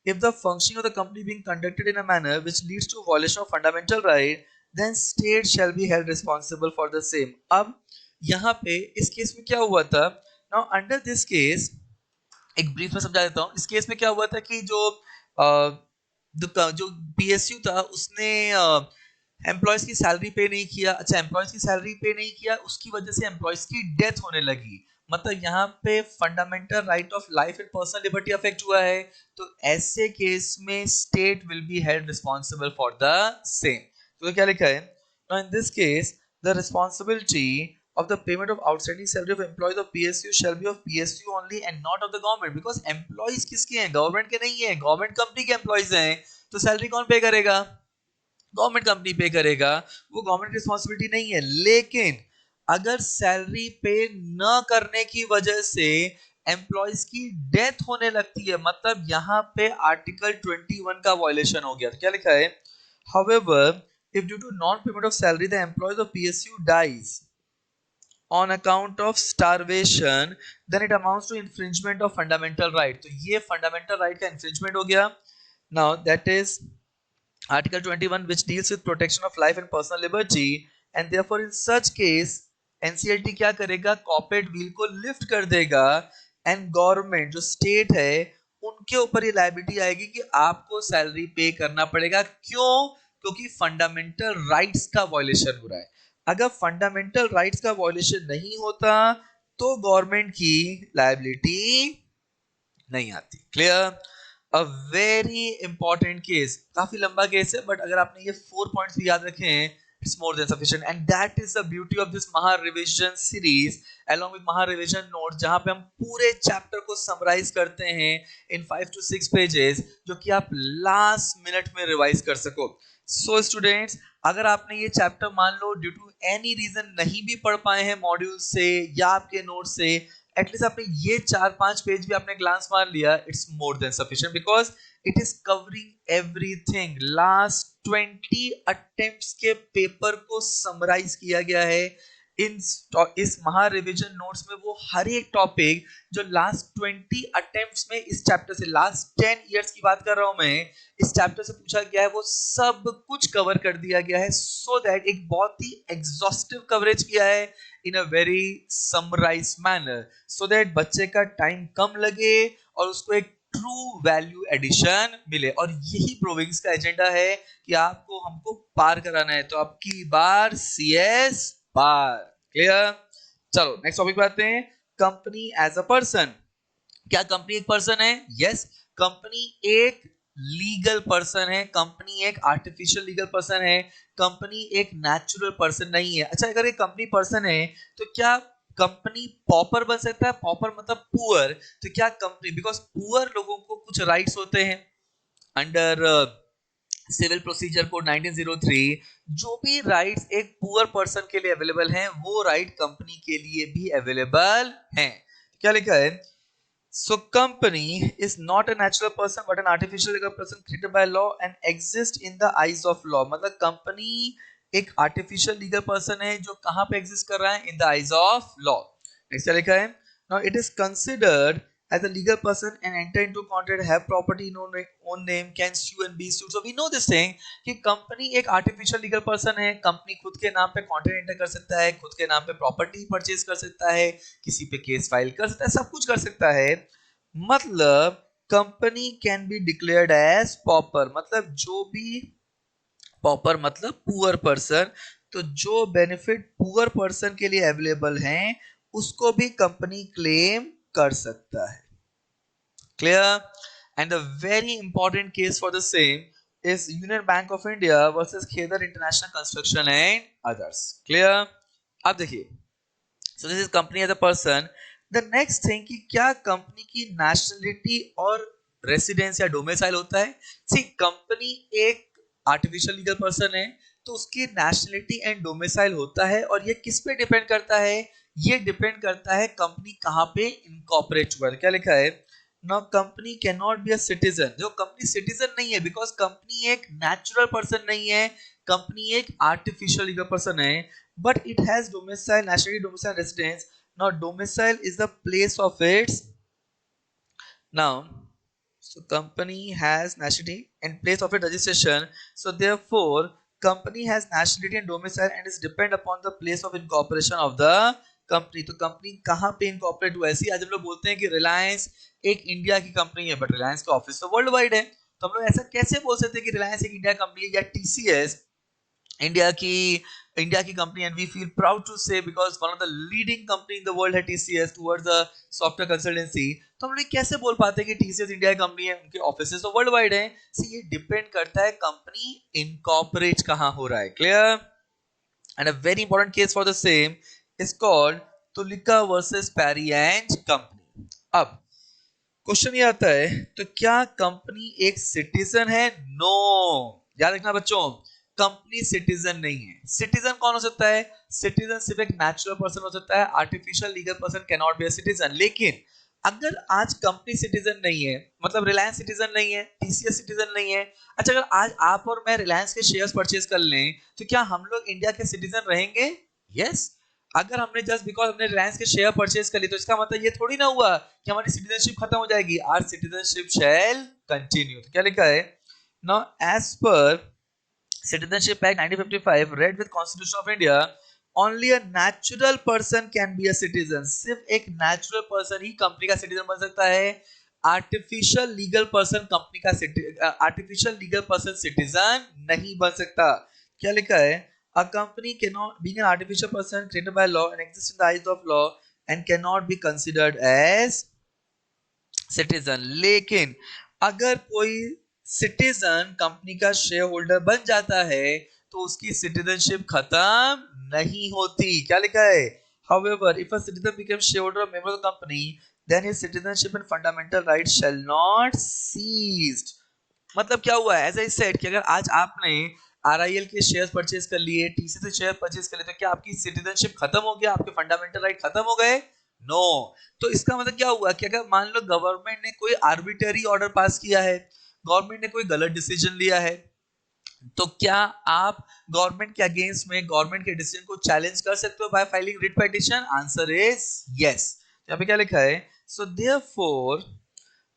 if the functioning of the company being conducted in a manner which leads to violation of fundamental right, then state shall be held responsible for the same। अब यहाँ पे इस केस में क्या हुआ था, now under this case एक brief में समझा देता हूँ। इस केस में क्या हुआ था कि जो पीएसयू था उसने एम्प्लॉयज की सैलरी पे नहीं किया। अच्छा, एम्प्लॉयज की सैलरी पे नहीं किया, उसकी वजह से एम्प्लॉयज की डेथ होने लगी। मतलब यहाँ पे fundamental right of life and personal liberty affect हुआ है, तो ऐसे केस में state will be held responsible for the same. तो क्या लिखा है, now in this case the responsibility of the payment of outstanding salary of employees of PSU shall be of PSU only and not of the government, because employees किसके हैं, government के नहीं है, government company के employees हैं, तो salary कौन पे करेगा, गवर्नमेंट कंपनी पे करेगा, वो गवर्नमेंट की रिस्पॉन्सिबिलिटी नहीं है। लेकिन अगर सैलरी पे न करने की वजह से एम्प्लॉइज की डेथ होने लगती है, मतलब यहां पे आर्टिकल 21 का वायलेशन हो गया। तो क्या लिखा है, however if due to non payment of salary the employees of PSU dies on account of starvation, then it amounts to infringement of fundamental right। तो ये fundamental right का infringement हो गया। now that is Article 21, which deals with protection of life and personal liberty, and therefore in such case NCLT क्या करेगा, corporate wheel को lift कर देगा एंड गवर्नमेंट जो स्टेट है उनके ऊपर ये लायबिलिटी आएगी कि आपको सैलरी पे करना पड़ेगा। क्यों, क्योंकि फंडामेंटल राइट्स का वायलेशन हो रहा है। अगर फंडामेंटल राइट्स का वायलेशन नहीं होता तो गवर्नमेंट की लायबिलिटी नहीं आती। क्लियर, अ वेरी इंपॉर्टेंट केस, काफी लंबा केस है, बट अगर आपने ये 4 पॉइंट्स भी याद रखे हैं, it's more than sufficient, and that is the beauty of this महा रिवीजन सीरीज along with महा रिवीजन नोट, जहां पे हम पूरे चैप्टर को समराइज करते हैं इन 5 to 6 पेजेस, जो कि आप लास्ट मिनट में रिवाइज कर सको। सो स्टूडेंट्स, अगर आपने ये चैप्टर मान लो ड्यू टू एनी रीजन नहीं भी पढ़ पाए हैं मॉड्यूल से या आपके नोट से, एटलीस्ट आपने ये 4-5 पेज भी आपने ग्लांस मार लिया, it's more than sufficient, because it is covering everything. Last 20 attempts के पेपर को समराइज किया गया है इस महा रिवीजन नोट्स में। वो हर एक टॉपिक जो लास्ट 20 अटेम्प्ट्स में इस चैप्टर से, लास्ट 10 इयर्स की बात कर रहा हूं मैं, इस चैप्टर से पूछा गया है, वो सब कुछ कवर कर दिया गया है, सो दैट एक बहुत ही एग्जॉस्टिव कवरेज किया है in a very summarise manner, so that बच्चे का टाइम कम लगे और उसको एक ट्रू वैल्यू एडिशन मिले। और यही प्रोविंग्स का एजेंडा है कि आपको हमको पार कराना है, तो अब की बार सीएस पार। क्लियर, चलो नेक्स्ट टॉपिक पे आते हैं, कंपनी एज अ पर्सन। क्या कंपनी एक पर्सन है? यस, कंपनी एक लीगल पर्सन है, कंपनी एक आर्टिफिशियल लीगल पर्सन है, कंपनी एक नेचुरल पर्सन नहीं है। अच्छा, अगर एक कंपनी पर्सन है तो क्या कंपनी पॉपर बन सकता है? पॉपर मतलब पुअर। तो क्या कंपनी, बिकॉज पुअर लोगों को कुछ राइट्स होते हैं अंडर सिविल प्रोसीजर कोड 1903, जो भी राइट्स एक पुअर पर्सन के लिए अवेलेबल हैं वो राइट कंपनी के लिए भी अवेलेबल हैं। क्या लिखा है, So company is not a natural person but an artificial legal person created by law and exists in the eyes of law. मतलब company एक artificial legal person है जो कहाँ पे exist कर रहा है? In the eyes of law. Next क्या लिखा है? Now it is considered as a legal person and enter into contract, have property in own name, can sue and be sued. So we know this thing कि company एक artificial legal person है. Company खुद के नाम पे contract enter कर सकता है, खुद के नाम पे प्रॉपर्टी परचेज कर सकता है, किसी पे केस फाइल कर सकता है, सब कुछ कर सकता है. मतलब company can be declared as pauper. मतलब जो भी पॉपर मतलब पुअर पर्सन, तो जो बेनिफिट पुअर पर्सन के लिए अवेलेबल हैं उसको भी कंपनी क्लेम कर सकता है. Clear? And the very important case for the same is Union Bank of India versus Khedar International Construction and others. Clear? अब देखिए, so this is company as a person. The next thing कि क्या company की nationality और residence या domicile होता है? See, company एक artificial legal person है, तो उसकी nationality and domicile होता है और ये किस पे डिपेंड करता है? ये डिपेंड करता है कंपनी कहाँ पे इनकॉर्पोरेट हुआ है. क्या लिखा है? Now company cannot be a citizen. जो कंपनी सिटीजन नहीं है बिकॉज कंपनी एक नेचुरल पर्सन नहीं है, कंपनी एक आर्टिफिशियल लीगल पर्सन है, but it has domicile, nationality, domicile, residence. Now domicile is the place of its. Now so company has nationality and place of its registration, so therefore company has nationality and domicile and is depend upon the place of incorporation of the company. तो company कहाँ पे incorporate हुआ है? ऐसी आज हम लोग बोलते हैं कि रिलायंस एक इंडिया की कंपनी है, बट रिलायंस का ऑफिस तो वर्ल्ड वाइड है. तो हम लोग ऐसा कैसे बोल सकते हैं कि रिलायंस एक इंडिया कंपनी है या टीसीएस इंडिया की company. And we feel proud to say because one of the leading company in the world है TCS towards the software consultancy. तो हम लोग कैसे बोल पाते हैं कि टीसीएस इंडिया की कंपनी है, उनके ऑफिसेस तो वर्ल्ड वाइड है. सी ये डिपेंड करता है कंपनी इनकॉर्पोरेट कहां हो रहा है. Clear? And a very important case for the same is called Tulika versus Parry and company. अब क्वेश्चन ये आता है, तो क्या कंपनी एक सिटीजन है? नो. याद रखना बच्चों, कंपनी सिटीजन नहीं है. सिटीजन कौन हो सकता है? सिटीजन सिर्फ एक नेचुरल पर्सन हो सकता है. Artificial legal person can not be a citizen. लेकिन अगर आज कंपनी सिटीजन नहीं है, मतलब रिलायंस सिटीजन नहीं है, टीसीएस सिटीजन नहीं है, अच्छा अगर आज आप और मैं रिलायंस के शेयर्स परचेज कर लें, तो क्या हम लोग इंडिया के सिटीजन रहेंगे? यस. अगर हमने जस्ट बिकॉज हमने रिलायंस के शेयर परचेज कर ली, तो इसका मतलब ये थोड़ी ना हुआ कि हमारी सिटीजनशिप खत्म हो जाएगी. Our citizenship shall continue. तो क्या लिखा है? Now as per Citizenship Act 1955 read with Constitution of India, only a natural person can be a citizen. सिर्फ एक natural person ही कंपनी का citizen बन सकता है. आर्टिफिशियल लीगल पर्सन कंपनी का आर्टिफिशियल लीगल पर्सन सिटीजन नहीं बन सकता. क्या लिखा है? A company cannot being an artificial person created by law and exists in the eyes of law and cannot be considered as citizen. लेकिन अगर कोई सिटीजन कंपनी का शेयर होल्डर बन जाता है तो उसकी सिटीजनशिप खत्म नहीं होती. क्या लिखा है? However, if a citizen becomes shareholder or member of the company, then his citizenship and fundamental rights shall not cease. मतलब क्या हुआ है? एज आई सेड कि अगर आज आपने आरआईएल के शेयर्स परचेज कर लिए, टीसी से शेयर परचेज कर लिए, तो क्या आपकी सिटीजनशिप खत्म हो गया? आपके फंडामेंटल राइट खत्म हो गए? नो. तो इसका मतलब क्या हुआ कि अगर मान लो गवर्नमेंट ने कोई आर्बिटरी ऑर्डर पास किया है, गवर्नमेंट ने कोई गलत डिसीजन लिया है, तो क्या आप गवर्नमेंट के अगेंस्ट में गवर्नमेंट के डिसीजन को चैलेंज कर सकते हो bye filing writ petition? Answer is yes. यहाँ पे क्या लिखा है? So therefore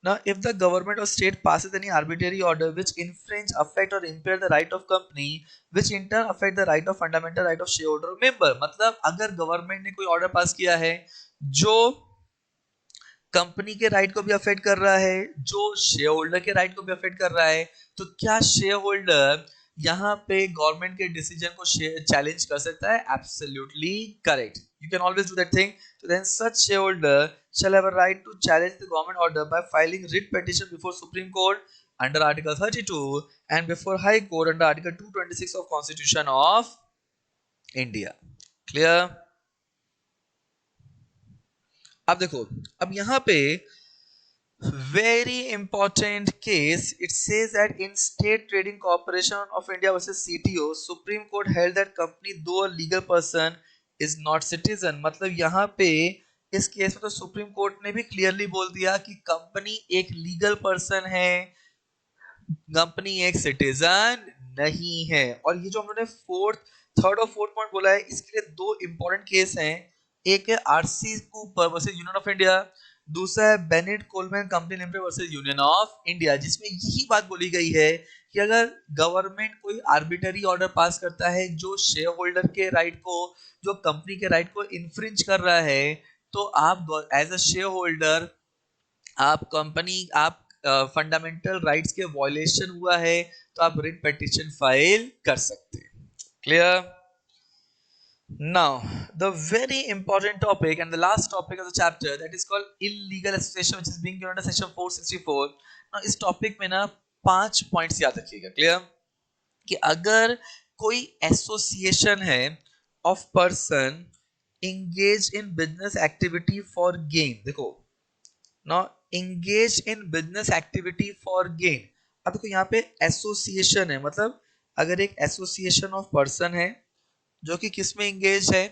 now, if the government or state passes any arbitrary order which infringe, affect or impair the right of company, which in turn affect the right of fundamental right of shareholder or member. मतलब अगर government ने कोई order pass किया है जो company के right को भी अफेक्ट कर रहा है, जो शेयर होल्डर के राइट को भी अफेक्ट कर रहा है, तो क्या शेयर होल्डर यहाँ पे गवर्नमेंट के डिसीजन को चैलेंज कर सकता है? Absolutely correct. You can always do that thing. So then such shareholder shall have a right to challenge the government order by filing writ petition before Supreme Court under Article 32 and before High Court under Article 226 of Constitution of India. Clear? अब देखो, अब यहाँ पे very important case, it says that in State Trading Corporation of India versus CTO, Supreme Court held that company though a legal person is not citizen. मतलब यहाँ पे इस case में तो सुप्रीम कोर्ट ने भी क्लियरली बोल दिया कि कंपनी एक लीगल पर्सन है, कंपनी एक सिटीजन नहीं है। और ये जो हम लोगों ने थर्ड और फोर्थ पॉइंट बोला है, इसके लिए दो इंपॉर्टेंट केस हैं। एक है RC Cooper versus Union of India, दूसरा है Bennett Coleman company limited versus Union of India, जिसमें यही बात बोली गई है कि अगर गवर्नमेंट कोई आर्बिटरी ऑर्डर पास करता है जो शेयर होल्डर के राइट को, जो कंपनी के राइट को इन्फ्रिंज कर रहा है, तो आप एज अ शेयर होल्डर, आप फंडामेंटल राइट्स के वॉयलेशन हुआ है तो आप रिट पिटीशन फाइल कर सकते हैं। Clear? Now, the very important topic and the last topic of the chapter, that is called illegal association, which is being given under section 464. Now, इस topic में ना 5 पॉइंट्स याद रखिएगा। क्लियर? कि अगर कोई एसोसिएशन है of person engage in business activity for gain, देखो now engage in business activity for gain, अब देखो यहाँ पे एसोसिएशन है, मतलब अगर एक एसोसिएशन ऑफ पर्सन है जो कि किस में इंगेज है,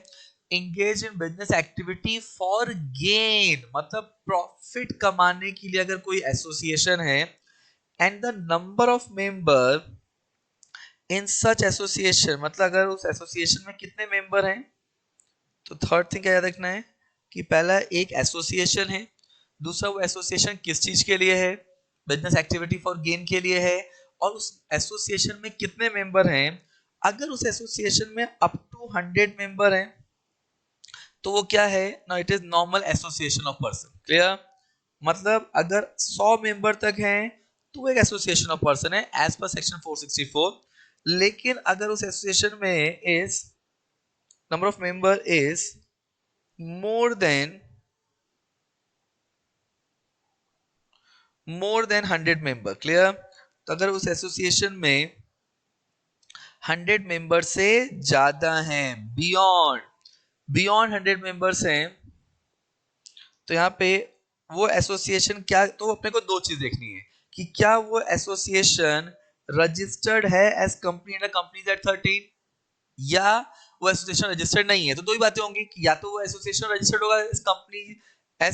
engage in business activity for gain, मतलब प्रॉफिट कमाने के लिए अगर कोई एसोसिएशन है, and the number of member in such association, मतलब अगर उस एसोसिएशन में कितने मेंबर हैं, तो थर्ड थिंग क्या याद रखना है कि पहला एक एसोसिएशन है, दूसरा वो एसोसिएशन किस चीज के लिए है, बिजनेस एक्टिविटी फॉर गेन के लिए है, और उस एसोसिएशन में कितने मेंबर हैं। अगर उस एसोसिएशन में अप टू 100 मेंबर हैं तो वो क्या है ना, it is normal association of person. Clear? मतलब अगर 100 मेंबर तक हैं तो वो एक एसोसिएशन ऑफ पर्सन है एज पर सेक्शन 464। लेकिन अगर उस एसोसिएशन में is number of member is more than 100 member, clear, तो अगर उस एसोसिएशन में 100 मेंबर से ज्यादा हैं, बियॉन्ड 100 मेंबर्स हैं, तो यहाँ पे वो एसोसिएशन क्या, तो अपने को दो चीज देखनी है कि क्या वो एसोसिएशन रजिस्टर्ड है as company under companies act 13, या वो एसोसिएशन रजिस्टर्ड नहीं है। तो दो ही बातें होंगी कि या तो वो एसोसिएशन रजिस्टर्ड होगा as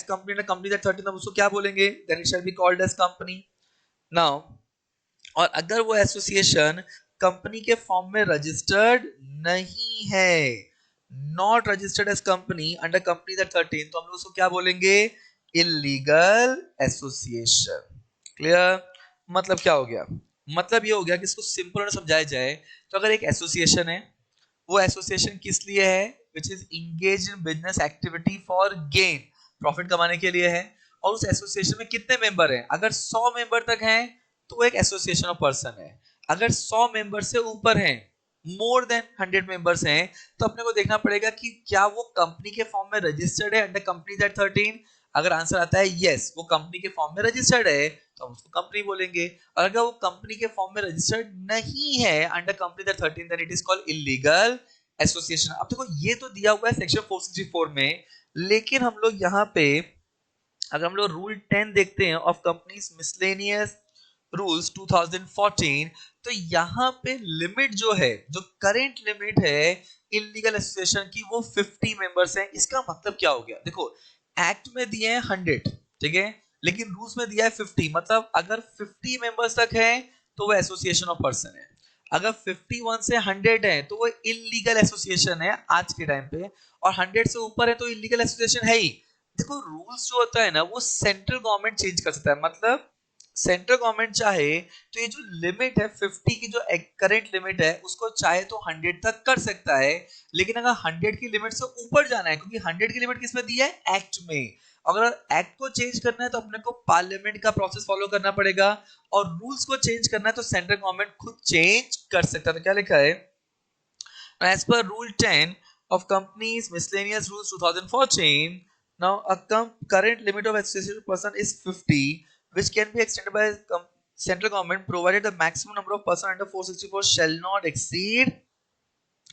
company under companies act 13, तो उसको क्या बोलेंगे, then it shall be called as company. Now, और अगर वो एसोसिएशन कंपनी के फॉर्म में रजिस्टर्ड नहीं है, not registered as company under company act 13, तो हम लोग उसको क्या बोलेंगे, इलीगल एसोसिएशन। क्लियर? मतलब क्या हो गया, मतलब ये हो गया कि इसको सिंपल और समझाया जाए तो अगर एक एसोसिएशन है, वो एसोसिएशन किस लिए है, which is engage in business activity for gain, profit कमाने के लिए है, और उस एसोसिएशन में कितने मेंबर हैं, अगर 100 मेंबर तक हैं तो वो एक एसोसिएशन ऑफ पर्सन है। अगर 100 मेंबर से ऊपर हैं, मोर देन 100 मेंबर्स हैं, तो अपने को देखना पड़ेगा कि क्या वो कंपनी के फॉर्म में रजिस्टर्ड है अंडर कंपनी एक्ट 13। अगर आंसर आता है यस, वो कंपनी के फॉर्म में रजिस्टर्ड है, तो हम उसको कंपनी बोलेंगे। और अगर वो कंपनी के फॉर्म में रजिस्टर्ड नहीं है under company act 13, then it is called illegal association. अब देखो ये तो दिया हुआ है सेक्शन 464 में, लेकिन हम लोग यहाँ पे अगर हम लोग रूल 10 देखते हैं ऑफ कंपनीज मिसलेनियस रूल्स 2014, तो यहाँ पे लिमिट जो है, जो करंट लिमिट है इलीगल एसोसिएशन की, वो 50 मेंबर्स हैं। इसका मतलब क्या हो गया, देखो एक्ट में दिए हैं 100, ठीक है, लेकिन रूल्स में दिया है 50, मतलब अगर 50 मेंबर्स तक है तो वो एसोसिएशन ऑफ पर्सन है, अगर 51 से 100 है तो वो इलीगल एसोसिएशन है आज के टाइम पे, और 100 से ऊपर है तो इलीगल एसोसिएशन है ही। देखो रूल्स जो होता है ना, वो सेंट्रल गवर्नमेंट चेंज कर सकता है, मतलब सेंट्रल गवर्नमेंट चाहे तो ये जो लिमिट है 50 की, जो करंट लिमिट है, उसको चाहे तो 100 तक कर सकता है। लेकिन अगर 100 की लिमिट से ऊपर जाना है, क्योंकि 100 की लिमिट किसमें दी है, एक्ट में, अगर एक्ट को चेंज करना है तो अपने को पार्लियामेंट का प्रोसेस फॉलो करना पड़ेगा, और रूल्स को चेंज करना है तो सेंट्रल गवर्नमेंट खुद चेंज कर सकता है। तो क्या लिखा है, as per rule 10 of companies miscellaneous rules 2014, now a current limit of association person is 50, which can be extended by central government provided the maximum number of person under 464 shall not exceed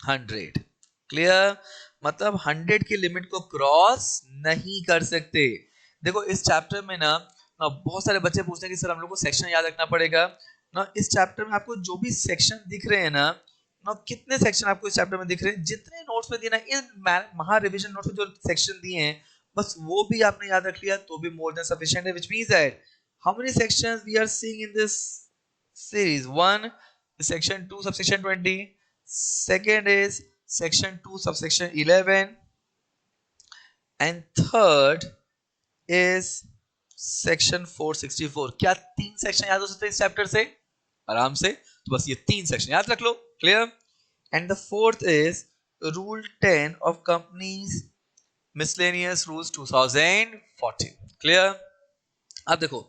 100। Clear? मतलब 100 की limit को cross नहीं कर सकते। देखो इस chapter में ना बहुत सारे बच्चे पूछते हैं कि सर हम लोग को सेक्शन याद रखना पड़ेगा ना। इस चैप्टर में आपको जो भी सेक्शन दिख रहे हैं ना, कितने सेक्शन आपको इस चैप्टर में दिख रहे हैं, जितने नोट्स में दिए ना, इन महा रिवीजन नोट्स में जो सेक्शन दिए हैं बस वो भी आपने याद रख लिया तो भी मोर देन सफिशिएंट है, which means that how many sections we are seeing in this series? One is section 2 subsection 20, second is section 2 subsection 11, and third is section 464. क्या 3 सेक्शन याद हो सकते हैं इस चैप्टर से आराम से? तो बस ये 3 सेक्शन याद रख लो, clear? And the fourth is rule 10 of companies miscellaneous rules 2014, clear? अब देखो,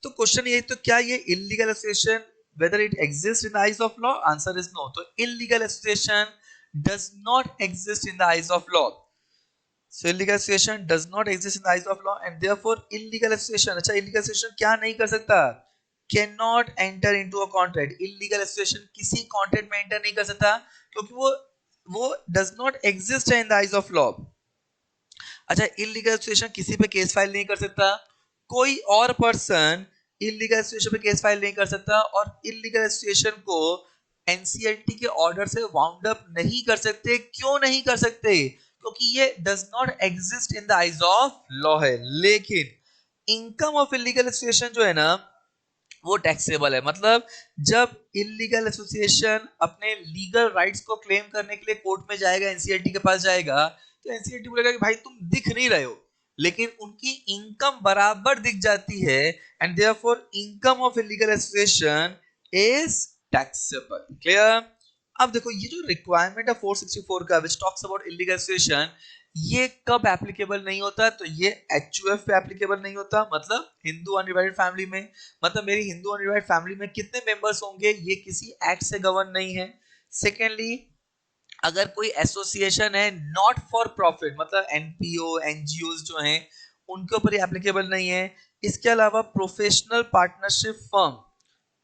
तो क्वेश्चन ये, तो क्या ये illegal association whether it exists in the eyes of law? Answer is no. तो illegal association does not exist in the eyes of law. So illegal association does not exist in the eyes of law and therefore illegal association, अच्छा illegal association क्या नहीं कर सकता? Cannot enter into a contract. Illegal association किसी contract में enter नहीं कर सकता क्योंकि वो does not exist in the eyes of law. अच्छा, इलीगल एसोसिएशन किसी पे केस फाइल नहीं कर सकता, कोई और पर्सन इलीगल एसोसिएशन पे केस फाइल नहीं कर सकता, और इलीगल एसोसिएशन को एनसीएलटी के ऑर्डर से वाउंड अप नहीं कर सकते। क्यों नहीं कर सकते? क्योंकि ये does not exist in the eyes of law है। लेकिन इनकम ऑफ इलीगल एसोसिएशन जो है ना वो टैक्सेबल है। मतलब जब इलीगल एसोसिएशन अपने लीगल राइट्स को क्लेम करने के लिए कोर्ट में जाएगा, एनसीएलटी के पास जाएगा, तो एनसीएलटी बोलेगा कि भाई तुम दिख नहीं रहे हो, लेकिन उनकी इनकम बराबर दिख जाती है, and therefore income of illegal association is taxable. Clear? अब देखो, ये जो रिक्वायरमेंट है 464 का which talks about illegal association, ये कब एप्लीकेबल नहीं होता? तो ये एचयूएफ पे एप्लीकेबल नहीं होता, मतलब हिंदू अनडिवाइडेड फैमिली में। मतलब मेरी हिंदू अनडिवाइडेड फैमिली में कितने मेंबर्स होंगे ये किसी एक्ट से गवर्न नहीं है। सेकेंडली, अगर कोई एसोसिएशन है नॉट फॉर प्रॉफिट, मतलब एनपीओ एनजीओ जो हैं उनके ऊपर ये एप्लीकेबल नहीं है। इसके अलावा professional partnership firm,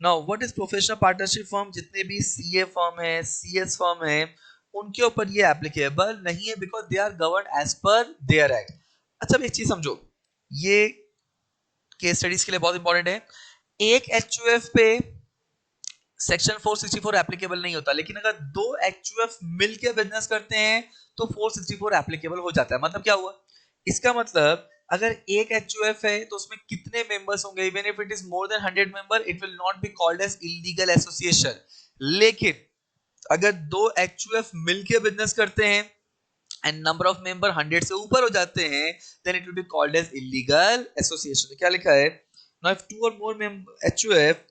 now what is professional partnership firm? जितने भी सीए फर्म है, सीएस फर्म है, उनके ऊपर ये एप्लीकेबल नहीं है because they are govern as per their act. अच्छा, अब एक चीज समझो, ये केस स्टडीज के लिए बहुत इंपॉर्टेंट है। एक एचयूएफ पे सेक्शन 464 एप्लीकेबल नहीं होता, लेकिन अगर दो एचयूएफ मिलकर बिजनेस करते हैं तो 464 एप्लीकेबल हो जाता है। मतलब क्या हुआ? इसका मतलब अगर एक एचयूएफ है तो उसमें कितने मेंबर्स होंगे, even if it is more than 100 member, it will not be called as illegal association. लेकिन अगर दो एचयूएफ मिलके बिजनेस करते हैं एंड नंबर ऑफ मेंबर 100 से ऊपर हो जाते हैं, then it will be called as illegal association. क्या लिखा है? नाउ इफ टू और more HUF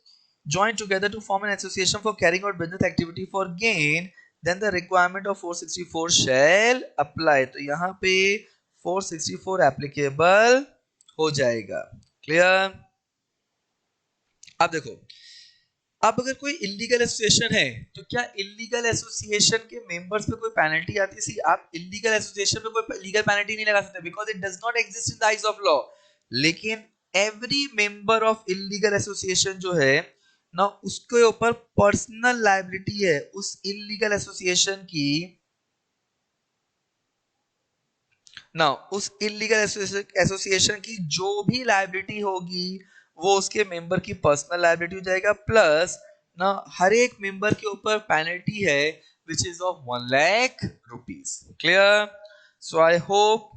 join together to form an association for carrying out business activity for gain, then the requirement of 464 shall apply. तो यहाँ पे 464 applicable हो जाएगा। Clear? अब देखो, अब अगर कोई इलीगल एसोसिएशन है तो क्या इलीगल एसोसिएशन के मेंबर्स पे कोई पेनल्टी आती है? सी, आप इलीगल एसोसिएशन पे कोई लीगल पेनल्टी नहीं लगा सकते because it does not exist in the eyes of law. लेकिन every member of illegal association जो है ना, उसके ऊपर पर्सनल लायबिलिटी है उस इलीगल एसोसिएशन की। ना उस इलीगल एसोसिएशन की जो भी लायबिलिटी होगी वो उसके मेंबर की पर्सनल लायबिलिटी हो जाएगा, प्लस ना हर एक मेंबर के ऊपर पेनल्टी है which is of 1 lakh rupees. Clear? So I hope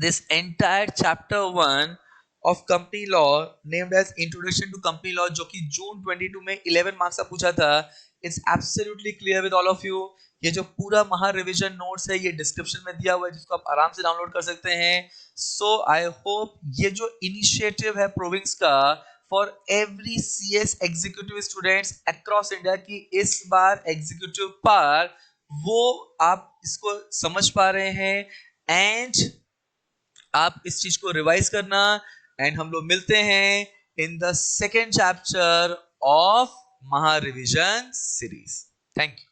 this entire chapter 1 of company law named as introduction to company law, जो कि जून 22 में 11 मार्क्स का पूछा था, it's absolutely clear with all of you। ये जो पूरा महा रिवीजन नोट्स है ये डिस्क्रिप्शन में दिया हुआ है, जिसको आप आराम से डाउनलोड कर सकते हैं। सो आई होप ये जो इनिशिएटिव है प्रोविंग्स का for every CS executive students across India की इस बार एग्जीक्यूटिव पर, वो आप इसको समझ पा रहे हैं एंड आप इस चीज को रिवाइज करना। एंड हम लोग मिलते हैं in the second chapter of महा रिवीजन सीरीज। Thank you.